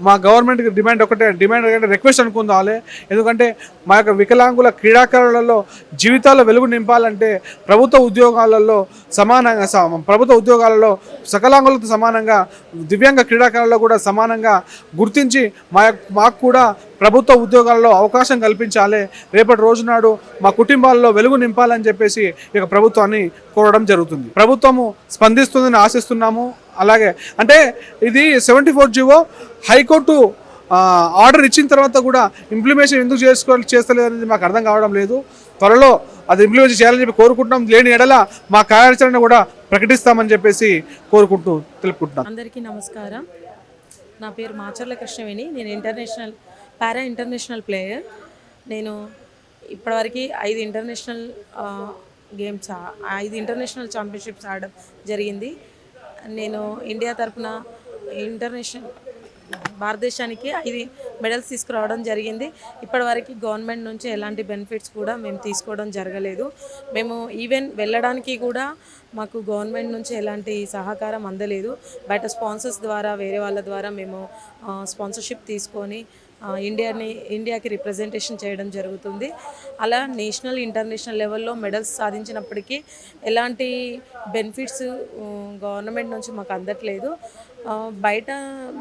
మా గవర్నమెంట్కి డిమాండ్ ఒకటే రిక్వెస్ట్ అనుకుందాలి. ఎందుకంటే మా యొక్క వికలాంగుల క్రీడాకారులలో జీవితాల్లో వెలుగు నింపాలంటే ప్రభుత్వ ఉద్యోగాలలో సకలాంగులతో సమానంగా దివ్యాంగ క్రీడాకారుల్లో కూడా సమానంగా గుర్తించి మాకు కూడా ప్రభుత్వ ఉద్యోగాల్లో అవకాశం కల్పించాలి. రేపటి రోజునాడు మా కుటుంబాల్లో వెలుగు నింపాలని చెప్పేసి ఇక ప్రభుత్వాన్ని కోరడం జరుగుతుంది. ప్రభుత్వము స్పందిస్తుందని ఆశిస్తున్నాము. అలాగే అంటే ఇది 74 జీవో హైకోర్టు ఆర్డర్ ఇచ్చిన తర్వాత కూడా ఇంప్లిమెంటేషన్ ఎందుకు చేస్తలేదు అనేది మాకు అర్థం కావడం లేదు. త్వరలో అది ఇంప్లిమెంట్ చేయాలని చెప్పి కోరుకుంటున్నాం. లేని ఎడల మా కార్యాచరణ కూడా ప్రకటిస్తామని చెప్పేసి తెలుపుకుంటున్నాం. అందరికీ నమస్కారం. నా పేరు మాచర్ల కృష్ణవేణి. నేను ఇంటర్నేషనల్ ప్లేయర్. నేను ఇప్పటివరకు 5 ఇంటర్నేషనల్ ఛాంపియన్షిప్స్ ఆడడం జరిగింది. నేను ఇండియా తరపున భారతదేశానికి 5 మెడల్స్ తీసుకురావడం జరిగింది. ఇప్పటివరకు గవర్నమెంట్ నుంచి ఎలాంటి బెనిఫిట్స్ కూడా మేము తీసుకోవడం జరగలేదు. మేము ఈవెన్ వెళ్ళడానికి కూడా మాకు గవర్నమెంట్ నుంచి ఎలాంటి సహకారం అందలేదు. బయట స్పాన్సర్స్ ద్వారా వేరే వాళ్ళ ద్వారా మేము స్పాన్సర్షిప్ తీసుకొని ఇండియాకి రిప్రజెంటేషన్ చేయడం జరుగుతుంది. అలా నేషనల్ ఇంటర్నేషనల్ లెవెల్లో మెడల్స్ సాధించినప్పటికీ ఎలాంటి బెనిఫిట్స్ గవర్నమెంట్ నుంచి మాకు అందట్లేదు. బయట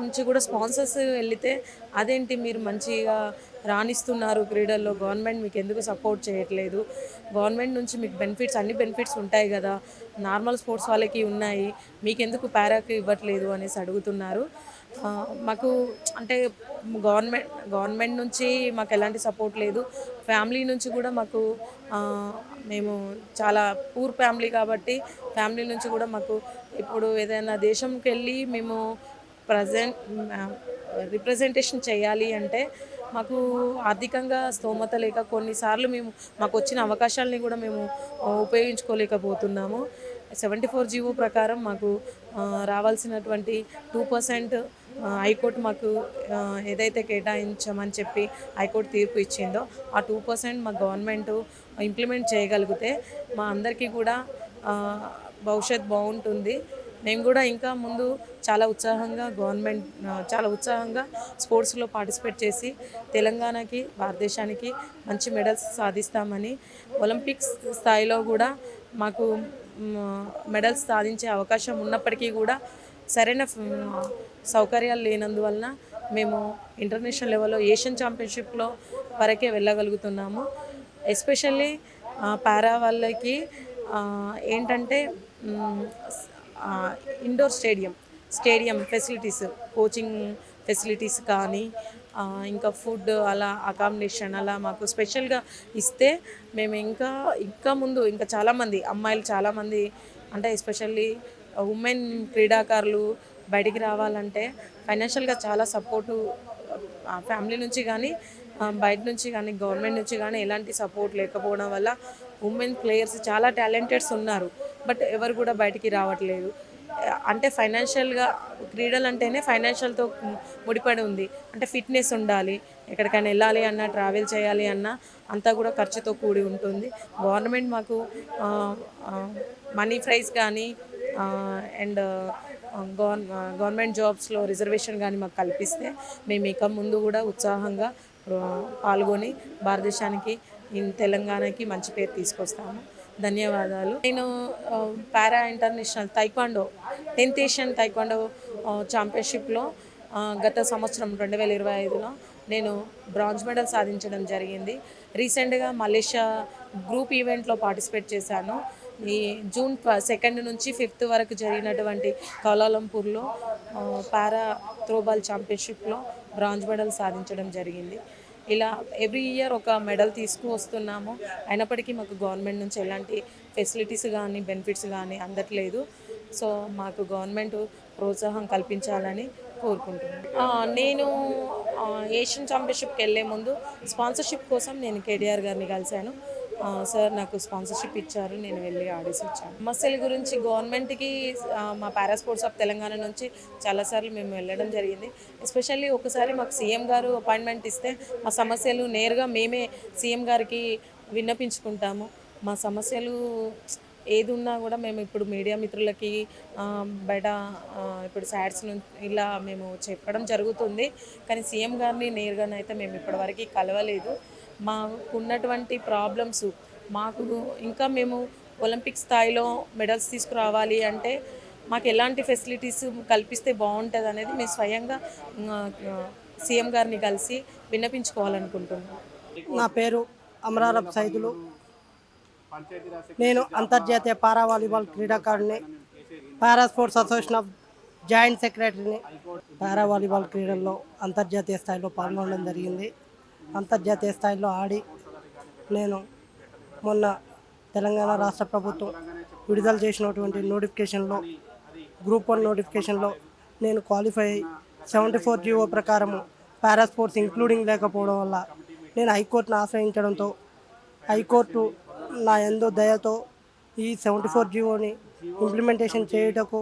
నుంచి కూడా స్పాన్సర్స్ వెళితే అదేంటి మీరు మంచిగా రాణిస్తున్నారు క్రీడల్లో, గవర్నమెంట్ మీకు ఎందుకు సపోర్ట్ చేయట్లేదు, గవర్నమెంట్ నుంచి మీకు అన్ని బెనిఫిట్స్ ఉంటాయి కదా, నార్మల్ స్పోర్ట్స్ వాళ్ళకి ఉన్నాయి, మీకెందుకు పారాకి ఇవ్వట్లేదు అనేసి అడుగుతున్నారు. మాకు అంటే గవర్నమెంట్ నుంచి మాకు ఎలాంటి సపోర్ట్ లేదు. ఫ్యామిలీ నుంచి కూడా మాకు మేము చాలా పూర్ ఫ్యామిలీ కాబట్టి ఫ్యామిలీ నుంచి కూడా మాకు ఇప్పుడు ఏదైనా దేశంకి వెళ్ళి మేము రిప్రజెంటేషన్ చేయాలి అంటే మాకు ఆర్థికంగా స్తోమత లేక కొన్నిసార్లు మాకు వచ్చిన అవకాశాలని కూడా మేము ఉపయోగించుకోలేకపోతున్నాము. 74 జీవో ప్రకారం మాకు రావాల్సినటువంటి 2% హైకోర్టు మాకు ఏదైతే కేటాయించామని చెప్పి హైకోర్టు తీర్పు ఇచ్చిందో ఆ 2% మా గవర్నమెంట్ ఇంప్లిమెంట్ చేయగలిగితే మా అందరికీ కూడా భవిష్యత్ బాగుంటుంది. మేము కూడా ఇంకా ముందు చాలా ఉత్సాహంగా స్పోర్ట్స్లో పార్టిసిపేట్ చేసి తెలంగాణకి, భారతదేశానికి మంచి మెడల్స్ సాధిస్తామని, ఒలింపిక్స్ స్థాయిలో కూడా మాకు మెడల్స్ సాధించే అవకాశం ఉన్నప్పటికీ కూడా సరైన సౌకర్యాలు లేనందువలన మేము ఇంటర్నేషనల్ లెవెల్లో ఏషియన్ ఛాంపియన్షిప్లో వరకే వెళ్ళగలుగుతున్నాము. ఎస్పెషల్లీ పారా వాళ్ళకి ఏంటంటే indoor stadium facilities, coaching facilities కానీ ఇంకా ఫుడ్ అలా అకామిడేషన్ అలా మాకు స్పెషల్గా ఇస్తే మేము ఇంకా ముందు ఇంకా చాలామంది అమ్మాయిలు చాలామంది అంటే ఎస్పెషల్లీ ఉమెన్ క్రీడాకారులు బయటికి రావాలంటే ఫైనాన్షియల్గా చాలా సపోర్టు ఫ్యామిలీ నుంచి కానీ బయట నుంచి కానీ గవర్నమెంట్ నుంచి కానీ ఎలాంటి సపోర్ట్ లేకపోవడం వల్ల ఉమెన్ ప్లేయర్స్ చాలా టాలెంటెడ్స్ ఉన్నారు. బట్ ఎవరు కూడా బయటికి రావట్లేదు. అంటే ఫైనాన్షియల్గా క్రీడలు అంటేనే ఫైనాన్షియల్తో ముడిపడి ఉంది. అంటే ఫిట్నెస్ ఉండాలి, ఎక్కడికైనా వెళ్ళాలి అన్నా, ట్రావెల్ చేయాలి అన్నా అంతా కూడా ఖర్చుతో కూడి ఉంటుంది. గవర్నమెంట్ మాకు మనీ ప్రైజ్ కానీ అండ్ గవర్నమెంట్ జాబ్స్లో రిజర్వేషన్ కానీ మాకు కల్పిస్తే మేము ఇక ముందు కూడా ఉత్సాహంగా పాల్గొని భారతదేశానికి తెలంగాణకి మంచి పేరు తీసుకొస్తాము. ధన్యవాదాలు. నేను పారా ఇంటర్నేషనల్ 10th ఏషియన్ తైక్వాండో ఛాంపియన్షిప్లో గత సంవత్సరం 2025లో నేను బ్రాంజ్ మెడల్ సాధించడం జరిగింది. రీసెంట్గా మలేషియా గ్రూప్ ఈవెంట్లో పార్టిసిపేట్ చేశాను. ఈ June 2 నుంచి 5 వరకు జరిగినటువంటి కౌలాలంపూర్లో పారా త్రోబాల్ ఛాంపియన్షిప్లో బ్రాంజ్ మెడల్ సాధించడం జరిగింది. ఇలా ఎవ్రీ ఇయర్ ఒక మెడల్ తీసుకువస్తున్నాము. అయినప్పటికీ మాకు గవర్నమెంట్ నుంచి ఎలాంటి ఫెసిలిటీస్ కానీ బెనిఫిట్స్ కానీ అందట్లేదు. సో మాకు గవర్నమెంట్ ప్రోత్సాహం కల్పించాలని కోరుకుంటున్నాను. నేను ఏషియన్ ఛాంపియన్షిప్కి వెళ్ళే ముందు స్పాన్సర్షిప్ కోసం నేను కేటీఆర్ గారిని కలిశాను. సార్ నాకు స్పాన్సర్షిప్ ఇచ్చారు, నేను వెళ్ళి ఆడేసి వచ్చాను. సమస్యల గురించి గవర్నమెంట్కి మా పారా స్పోర్ట్స్ ఆఫ్ తెలంగాణ నుంచి చాలాసార్లు మేము వెళ్ళడం జరిగింది. ఎస్పెషల్లీ ఒకసారి మాకు సీఎం గారు అపాయింట్మెంట్ ఇస్తే మా సమస్యలు నేరుగా మేమే సీఎం గారికి విన్నపించుకుంటాము. మా సమస్యలు ఏది ఉన్నా కూడా మేము ఇప్పుడు మీడియా మిత్రులకి బయట ఇప్పుడు సాడ్స్ నుంచి ఇలా మేము చెప్పడం జరుగుతుంది. కానీ సీఎం గారిని నేరుగానైతే మేము ఇప్పటివరకు కలవలేదు. మాకున్నటువంటి ప్రాబ్లమ్స్ మాకు ఇంకా మేము ఒలింపిక్ స్థాయిలో మెడల్స్ తీసుకురావాలి అంటే మాకు ఎలాంటి ఫెసిలిటీస్ కల్పిస్తే బాగుంటుంది అనేది మేము స్వయంగా సీఎం గారిని కలిసి విన్నపించుకోవాలనుకుంటున్నాం. నా పేరు అమరారబ్ సైదులు. నేను అంతర్జాతీయ పారా వాలీబాల్ క్రీడాకారుని, para sports association of joint సెక్రటరీని. పారా వాలీబాల్ క్రీడల్లో అంతర్జాతీయ స్థాయిలో పాల్గొనడం జరిగింది. అంతర్జాతీయ స్థాయిలో ఆడి నేను మొన్న తెలంగాణ రాష్ట్ర ప్రభుత్వం విడుదల చేసినటువంటి నోటిఫికేషన్లో గ్రూప్ 1 నోటిఫికేషన్లో నేను క్వాలిఫై అయ్యి 74 జీవో ప్రకారము పారా స్పోర్ట్స్ ఇంక్లూడింగ్ లేకపోవడం వల్ల నేను హైకోర్టును ఆశ్రయించడంతో హైకోర్టు నా యందు దయతో ఈ 74 జీవోని ఇంప్లిమెంటేషన్ చేయుటకు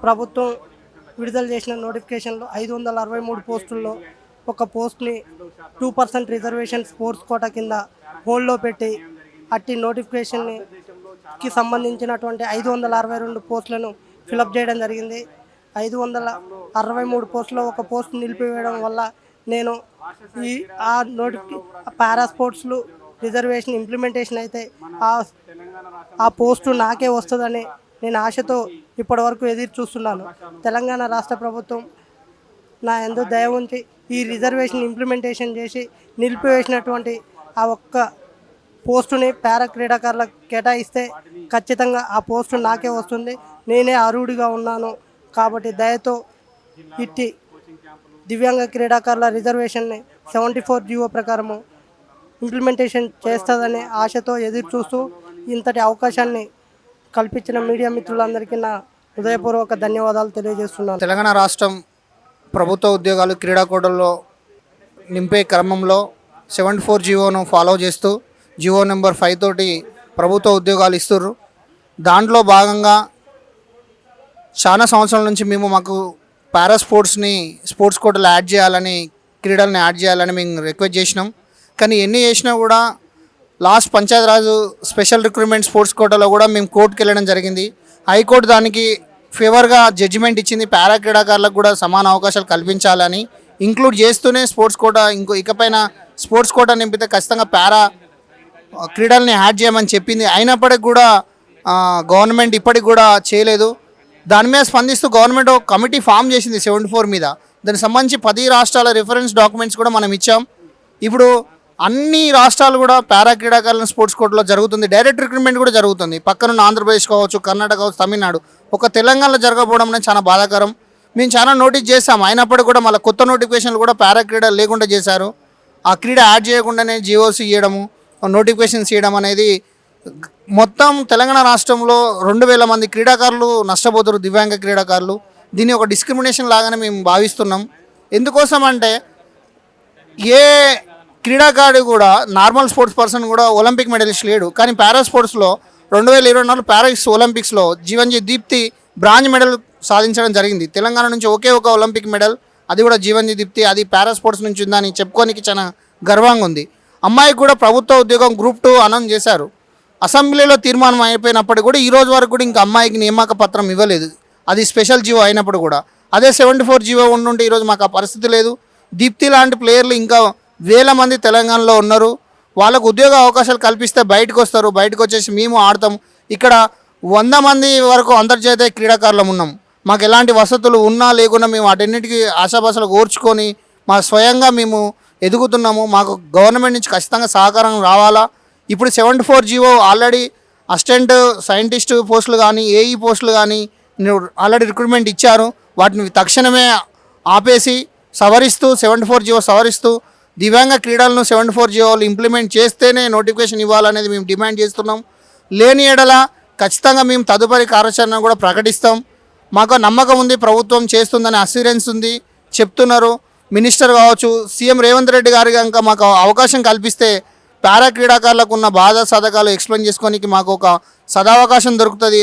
ప్రభుత్వం విడుదల చేసిన నోటిఫికేషన్లో 563 పోస్టుల్లో ఒక పోస్ట్ని 2% రిజర్వేషన్ స్పోర్ట్స్ కోటా కింద హోల్డ్లో పెట్టి అట్టి నోటిఫికేషన్కి సంబంధించినటువంటి 562 పోస్టులను ఫిలప్ చేయడం జరిగింది. 563 పోస్టులో ఒక పోస్ట్ నిలిపివేయడం వల్ల నేను పారా స్పోర్ట్స్లు రిజర్వేషన్ ఇంప్లిమెంటేషన్ అయితే ఆ పోస్టు నాకే వస్తుందని నేను ఆశతో ఇప్పటివరకు ఎదురు చూస్తున్నాను. తెలంగాణ రాష్ట్ర ప్రభుత్వం నా యందు దయ ఉంచి ఈ రిజర్వేషన్ ఇంప్లిమెంటేషన్ చేసి నిలిపివేసినటువంటి ఆ ఒక్క పోస్టుని పారా క్రీడాకారులకు కేటాయిస్తే ఖచ్చితంగా ఆ పోస్టు నాకే వస్తుంది. నేనే అర్హుడిగా ఉన్నాను కాబట్టి దయతో ఇట్టి దివ్యాంగ క్రీడాకారుల రిజర్వేషన్ని 74 జీవో ప్రకారము ఇంప్లిమెంటేషన్ చేస్తుందనే ఆశతో ఎదురు చూస్తూ ఇంతటి అవకాశాన్ని కల్పించిన మీడియా మిత్రులందరికీ నా హృదయపూర్వక ధన్యవాదాలు తెలియజేస్తున్నాను. తెలంగాణ రాష్ట్రం ప్రభుత్వ ఉద్యోగాలు క్రీడాకోటల్లో నింపే క్రమంలో 74 జీవోను ఫాలో చేస్తూ జీవో నెంబర్ 5 తోటి ప్రభుత్వ ఉద్యోగాలు ఇస్తుర్రు. దాంట్లో భాగంగా చాలా సంవత్సరాల నుంచి మాకు పారా స్పోర్ట్స్ కోటాలో యాడ్ చేయాలని, క్రీడల్ని యాడ్ చేయాలని మేము రిక్వెస్ట్ చేసినాం. కానీ ఎన్ని చేసినా కూడా last Panchayati Raj special recruitment sports కోటాలో కూడా మేము కోర్టుకు వెళ్ళడం జరిగింది. హైకోర్టు దానికి ఫేవర్గా జడ్జిమెంట్ ఇచ్చింది. పారా క్రీడాకారులకు కూడా సమాన అవకాశాలు కల్పించాలని ఇంక్లూడ్ చేస్తూనే స్పోర్ట్స్ కోటా ఇకపైన స్పోర్ట్స్ కోటా నింపితే ఖచ్చితంగా పారా క్రీడల్ని యాడ్ చేయమని చెప్పింది. అయినప్పటికీ కూడా గవర్నమెంట్ ఇప్పటికి కూడా చేయలేదు. దాని మీద స్పందిస్తూ గవర్నమెంట్ ఒక కమిటీ ఫామ్ చేసింది 74 మీద. దానికి సంబంధించి 10 రాష్ట్రాల రిఫరెన్స్ డాక్యుమెంట్స్ కూడా మనం ఇచ్చాం. ఇప్పుడు అన్ని రాష్ట్రాలు కూడా పారా క్రీడాకారులను స్పోర్ట్స్ కోటాలో జరుగుతుంది. డైరెక్ట్ రిక్రూట్మెంట్ కూడా జరుగుతుంది. పక్కనున్న ఆంధ్రప్రదేశ్ కావచ్చు, కర్ణాటక కావచ్చు, తమిళనాడు. ఒక తెలంగాణలో జరగకపోవడం అనేది చాలా బాధాకరం. మేము చాలా నోటీస్ చేసాం. అయినప్పటికీ కూడా మళ్ళీ కొత్త నోటిఫికేషన్లు కూడా పారా క్రీడ లేకుండా చేశారు. ఆ క్రీడ యాడ్ చేయకుండానే జీఓస్ ఇవ్వడము, నోటిఫికేషన్స్ ఇవ్వడం అనేది మొత్తం తెలంగాణ రాష్ట్రంలో 2000 మంది క్రీడాకారులు నష్టపోతారు, దివ్యాంగ క్రీడాకారులు. దీన్ని ఒక డిస్క్రిమినేషన్ లాగానే మేము భావిస్తున్నాం. ఎందుకోసం అంటే ఏ క్రీడాకారుడు కూడా నార్మల్ స్పోర్ట్స్ పర్సన్ కూడా ఒలింపిక్ మెడలిస్ట్ లేడు. కానీ పారా స్పోర్ట్స్లో 2024 పారిస్ ఒలింపిక్స్లో జీవన్జీ దీప్తి బ్రాంజ్ మెడల్ సాధించడం జరిగింది. తెలంగాణ నుంచి ఒకే ఒక ఒలింపిక్ మెడల్, అది కూడా జీవన్జీ దీప్తి. అది పారా స్పోర్ట్స్ నుంచి ఉందని చెప్పుకోనికి చాలా గర్వంగా ఉంది. అమ్మాయికి కూడా ప్రభుత్వ ఉద్యోగం గ్రూప్ 2 అనౌన్స్ చేశారు. అసెంబ్లీలో తీర్మానం అయిపోయినప్పటికీ కూడా ఈ రోజు వరకు కూడా ఇంకా అమ్మాయికి నియామక పత్రం ఇవ్వలేదు. అది స్పెషల్ జీవో అయినప్పుడు కూడా. అదే 74 జీవో ఉండుంటే ఈరోజు మాకు ఆ పరిస్థితి లేదు. దీప్తి లాంటి ప్లేయర్లు ఇంకా 1000 మంది తెలంగాణలో ఉన్నారు. వాళ్ళకు ఉద్యోగ అవకాశాలు కల్పిస్తే బయటకు వస్తారు. బయటకు వచ్చేసి మేము ఆడతాం. ఇక్కడ 100 మంది వరకు అంతర్జాతీయ క్రీడాకారులం ఉన్నాం. మాకు ఎలాంటి వసతులు ఉన్నా లేకున్నా మేము వాటన్నిటికీ ఆశాభాషలు ఓర్చుకొని మా స్వయంగా మేము ఎదుగుతున్నాము. మాకు గవర్నమెంట్ నుంచి ఖచ్చితంగా సహకారం రావాలా. ఇప్పుడు 74 జీవో ఆల్రెడీ అసిస్టెంట్ సైంటిస్ట్ పోస్టులు కానీ, ఏఈ పోస్టులు కానీ ఆల్రెడీ రిక్రూట్మెంట్ ఇచ్చారు. వాటిని తక్షణమే ఆపేసి సవరిస్తూ 74 జీవో సవరిస్తూ దివ్యాంగ క్రీడలను 74 జీవోలు ఇంప్లిమెంట్ చేస్తేనే నోటిఫికేషన్ ఇవ్వాలనేది మేము డిమాండ్ చేస్తున్నాం. లేని ఎడల ఖచ్చితంగా మేము తదుపరి కార్యాచరణ కూడా ప్రకటిస్తాం. మాకు నమ్మకం ఉంది, ప్రభుత్వం చేస్తుందని అస్యూరెన్స్ ఉంది, చెప్తున్నారు. మినిస్టర్ కావచ్చు, సీఎం రేవంత్ రెడ్డి గారు కనుక మాకు అవకాశం కల్పిస్తే పారా క్రీడాకారులకు ఉన్న బాధ సదకాలు ఎక్స్ప్లెయిన్ చేసుకోనికి మాకు ఒక సదావకాశం దొరుకుతుంది.